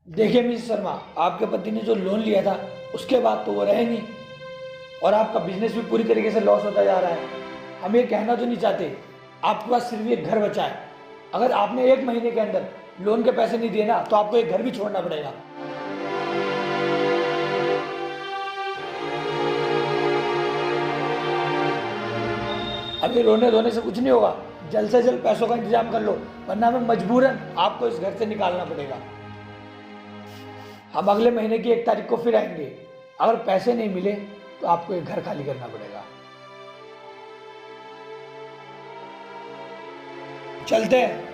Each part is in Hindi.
देखिए मिस शर्मा, आपके पति ने जो लोन लिया था उसके बाद तो वो रहे नहीं और आपका बिजनेस भी पूरी तरीके से लॉस होता जा रहा है। हम ये कहना तो नहीं चाहते, आपके पास सिर्फ एक घर बचा है। अगर आपने 1 महीने के अंदर लोन के पैसे नहीं दिए ना तो आपको एक घर भी छोड़ना पड़ेगा। अभी रोने धोने से कुछ नहीं होगा, जल्द से जल्द पैसों का इंतजाम कर लो, वरना हमें मजबूरन आपको इस घर से निकालना पड़ेगा। हम अगले महीने की 1 तारीख को फिर आएंगे। अगर पैसे नहीं मिले तो आपको एक घर खाली करना पड़ेगा। चलते हैं।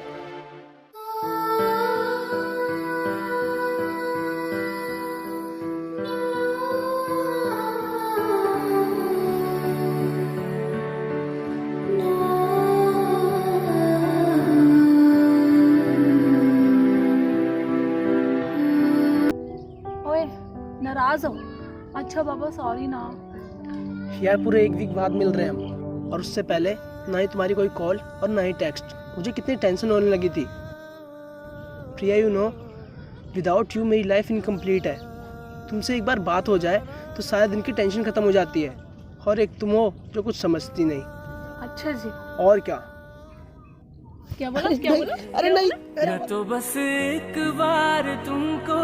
ओए नाराज हो? अच्छा बाबा सॉरी ना। यार पूरे 1 वीक बाद मिल रहे हैं हम, और उससे पहले ना ही तुम्हारी कोई कॉल और ना ही टेक्स्ट। मुझे कितनी टेंशन होने लगी थी। प्रिया, यू नो, विदाउट यू मेरी लाइफ इनकम्प्लीट है। तुमसे एक बार बात हो जाए तो सारे दिन की टेंशन खत्म हो जाती है, और एक तुम हो जो कुछ समझती नहीं। अच्छा जी। और क्या? क्या बोला? क्या बोला? अरे नहीं, मैं तो बस एक बार तुमको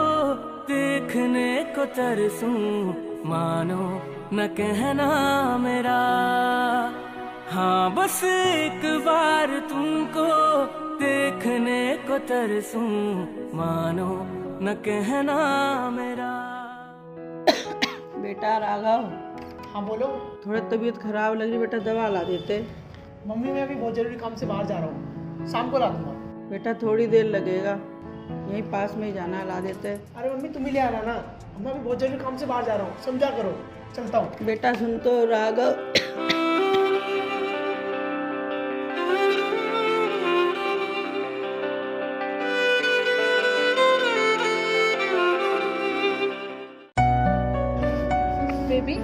देखने को तरसूं, मानो न कहना मेरा। हाँ बस एक बार तुमको देखने को तरसूं, मानो न कहना मेरा। बेटा राघव, हाँ बोलो। थोड़ी तबीयत खराब लग रही, बेटा दवा ला देते। मम्मी, मैं अभी बहुत जरूरी काम से बाहर जा रहा हूँ, शाम को ला दूंगा। बेटा थोड़ी देर लगेगा, यहीं पास में ही जाना, ला देते। अरे मम्मी, तुम ही ले आना ना, मैं अभी बहुत जरूरी काम से बाहर जा रहा हूँ, समझा करो। चलता हूँ। बेटा सुन तो राघव, बेबी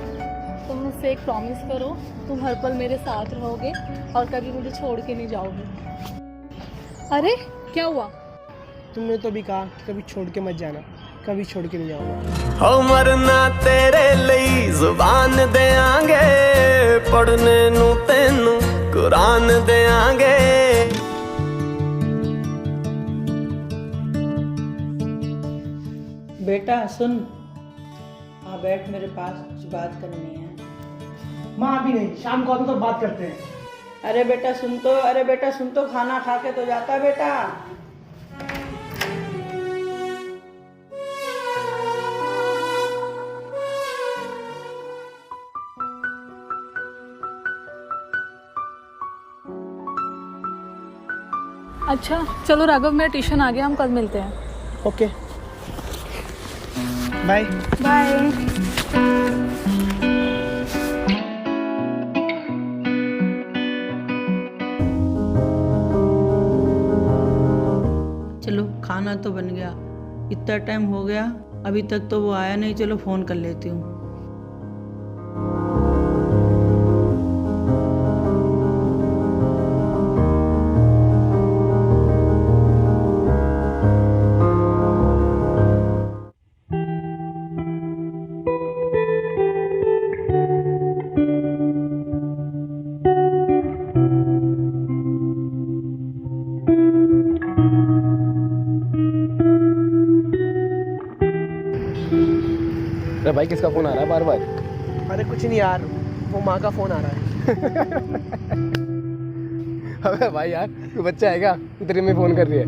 तुम मुझसे एक प्रॉमिस करो, तुम हर पल मेरे साथ रहोगे और कभी मुझे छोड़ के नहीं जाओगे। अरे क्या हुआ? तुमने तो भी कहा कि कभी छोड़ के मत जाना, कभी छोड़ के नहीं जाऊंगा। हो मरना तेरे ਲਈ ਜ਼ੁਬਾਨ ਦੇਾਂਗੇ, ਪੜਨੇ ਨੂੰ ਤੈਨੂੰ ਕੁਰਾਨ ਦੇਾਂਗੇ। बेटा सुन, हाँ बैठ मेरे पास, कुछ बात करनी है। माँ अभी नहीं, शाम को आते तो बात करते हैं। अरे बेटा सुन तो, अरे बेटा सुन तो, खाना खा के तो जाता बेटा। अच्छा चलो राघव, मेरा ट्यूशन आ गया, हम कल मिलते हैं। Okay, bye bye. चलो खाना तो बन गया, इतना टाइम हो गया अभी तक तो वो आया नहीं। चलो फोन कर लेती हूँ। अरे भाई, किसका फोन आ रहा है बार बार? अरे कुछ नहीं यार, वो माँ का फोन आ रहा है। अबे भाई यार, तू बच्चा है क्या? तू तेरे में फोन कर रही है?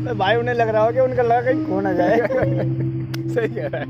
अरे भाई, उन्हें लग रहा हो कि उनका लगा कहीं कौन आ जाए। सही कह रहा है।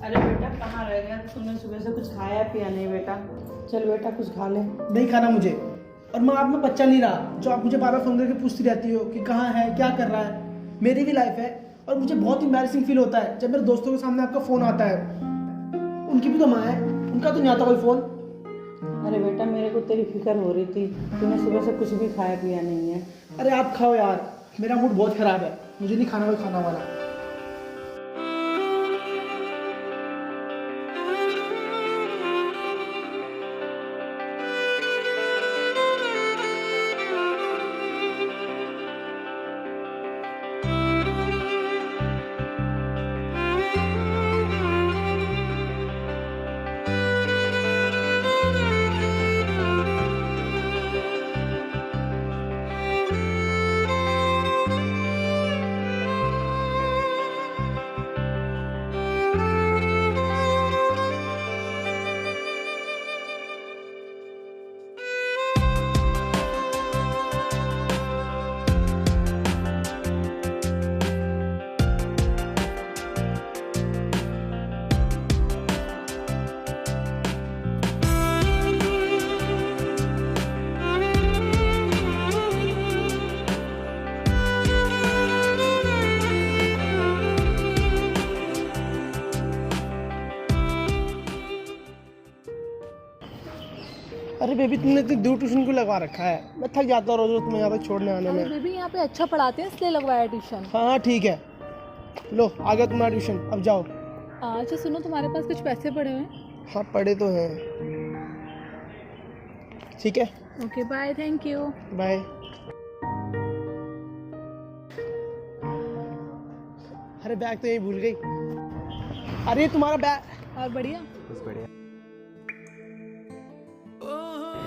अरे बेटा कहाँ रह गया? तुमने सुबह से कुछ खाया पिया नहीं बेटा? चल बेटा कुछ खा ले। नहीं खाना मुझे, और माँ आप में बच्चा नहीं रहा जो आप मुझे बार बार फोन करके पूछती रहती हो कि कहाँ है, क्या कर रहा है। मेरी भी लाइफ है, और मुझे बहुत एम्बैरेसिंग फील होता है जब मेरे दोस्तों के सामने आपका फ़ोन आता है। उनकी भी तो माँ है। उनका तो नहीं आता कोई फ़ोन। अरे बेटा, मेरे को तेरी फिक्र हो रही थी, तूने सुबह से कुछ भी खाया पिया नहीं है। अरे आप खाओ यार, मेरा मूड बहुत ख़राब है, मुझे नहीं खाना कोई खाना वाला। अरे बेबी, तुमने इतनी दूर ट्यूशन क्यों लगवा रखा है? मैं थक जाता हूँ रोज रोज तुम्हें यहाँ तक छोड़ने आने अरे में। बेबी, यहाँ पे अच्छा पढ़ाते हैं इसलिए लगवाया ट्यूशन। हाँ ठीक है, लो आ गया तुम्हारा ट्यूशन, अब जाओ। अच्छा सुनो, तुम्हारे पास कुछ पैसे पड़े हुए हैं? हाँ पढ़े तो हैं। ठीक है, okay bye, thank you. Bye. अरे बैग तो यही भूल गई। अरे तुम्हारा बैग। और बढ़िया? बस बढ़िया।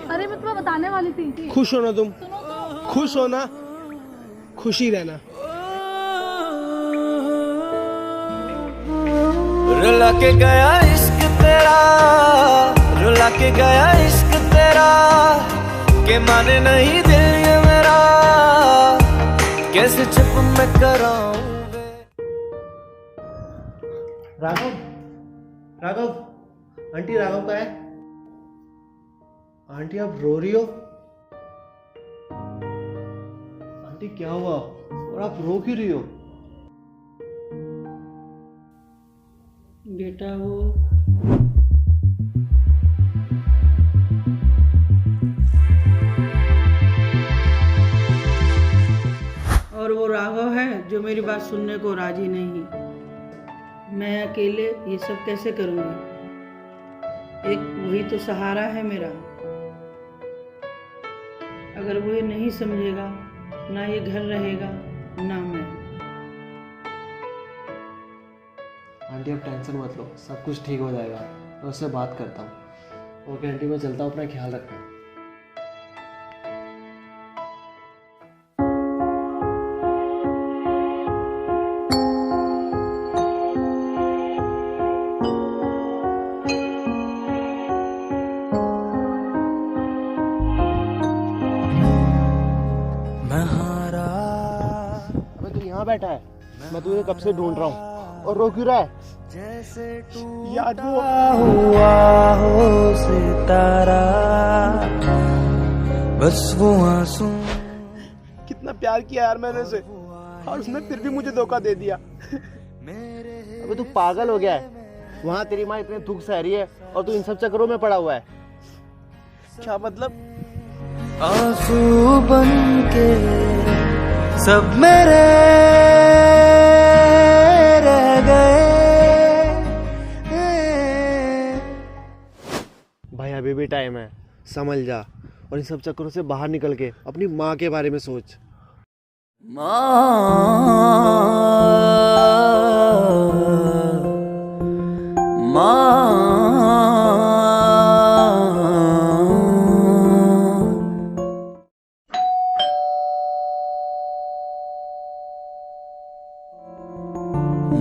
अरे मैं तुम्हें बताने वाली थी। खुश हो ना तुम? सुनो तो। खुश हो ना, खुशी रहना। रुला के गया इश्क तेरा, रुला के गया इश्क तेरा, के माने नहीं दिल ये मेरा, कैसे चुप मैं कराऊं। राघव, राघव, आंटी राघव का है? आंटी आप रो रही हो? आंटी क्या हुआ और आप रो क्यों रही हो? बेटा वो और वो राघव है जो मेरी बात सुनने को राजी नहीं। मैं अकेले ये सब कैसे करूँगी? एक वही तो सहारा है मेरा। अगर वो ये नहीं समझेगा, ना ये घर रहेगा ना मैं। आंटी आप टेंशन मत लो, सब कुछ ठीक हो जाएगा। मैं उससे बात करता हूँ। ओके आंटी, मैं चलता हूँ, अपना ख्याल रखना। अबे तू यहाँ बैठा है, मैं तुझे कब से ढूंढ रहा हूँ और रो क्यों रहा है? याद वो हुआ हो सितारा, बस वो आंसू। कितना प्यार किया यार मैंने उसे, और उसने फिर भी मुझे धोखा दे दिया। अबे तू पागल हो गया है? वहाँ तेरी माँ इतने दुख सह रही है और तू इन सब चक्करों में पड़ा हुआ है। क्या मतलब? आंसू बन के सब मेरे रह गए। भाई अभी भी टाइम है, समझ जा और इन सब चक्करों से बाहर निकल के अपनी माँ के बारे में सोच।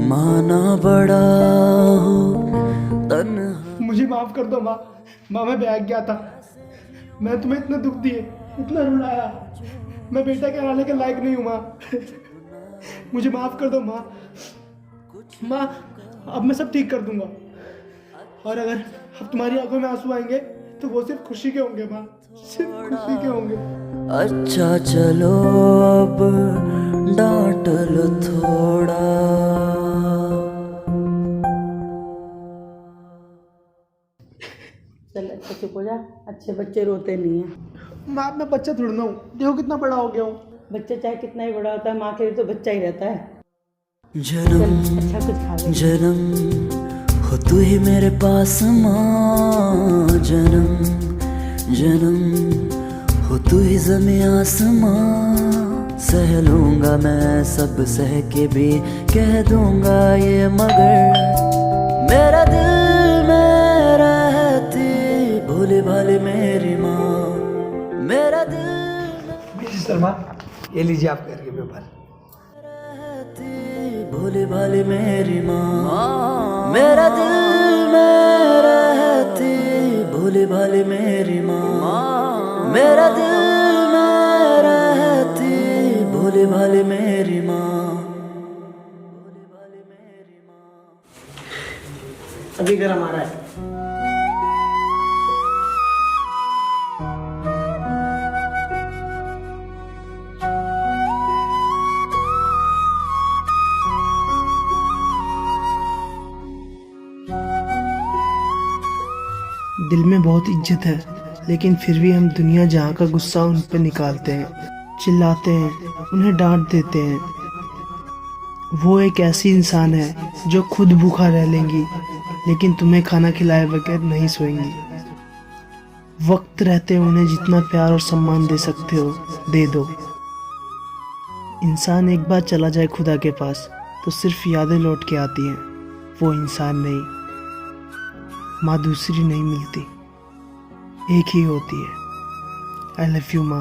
माना बड़ा हो तन्हा। मुझे माफ कर दो माँ। माँ मैं बहक गया था, मैं तुम्हें इतना दुख दिए, इतना रुलाया। मैं बेटा कहलाने के लायक नहीं हूँ माँ। मुझे माफ कर दो माँ। माँ अब मैं सब ठीक कर दूंगा, और अगर अब तुम्हारी आंखों में आंसू आएंगे तो वो सिर्फ खुशी के होंगे माँ, सिर्फ खुशी के होंगे। अच्छा चलो अब डांट लो थोड़ा। चल अच्छा चुप हो जा, अच्छे बच्चे रोते नहीं हैं। माँ मैं बच्चा थोड़ा ना हूँ, देखो कितना बड़ा हो गया हूँ। बच्चा चाहे कितना ही बड़ा होता है, माँ के लिए तो बच्चा ही रहता है। जन्म अच्छा कुछ खा ले। जन्म हो तू ही मेरे पास माँ, जन्म जन्म हो तू ही ज़मीं आसमां। सह लूंगा मैं सब सह के भी कह दूंगा ये मगर, मेरा दिल में रहती भोली भाली मेरी माँ, मेरा दिल मिसेस शर्मा, ये लीजिए आपका घर के पेपर। रहती भोली भाली मेरी माँ, मेरा दिल में रहती भोली भाली मेरी माँ, मेरा दिल में रहती भोली भाली मेरी माँ। अभी गर्म आ रहा है। दिल में बहुत इज्जत है, लेकिन फिर भी हम दुनिया जहाँ का गुस्सा उन पर निकालते हैं, चिल्लाते हैं, उन्हें डांट देते हैं। वो एक ऐसी इंसान है जो खुद भूखा रह लेंगी, लेकिन तुम्हें खाना खिलाए बगैर नहीं सोएंगी। वक्त रहते उन्हें जितना प्यार और सम्मान दे सकते हो दे दो। इंसान एक बार चला जाए खुदा के पास तो सिर्फ यादें लौट के आती हैं, वो इंसान नहीं। माँ दूसरी नहीं मिलती, एक ही होती है। आई लव यू माँ।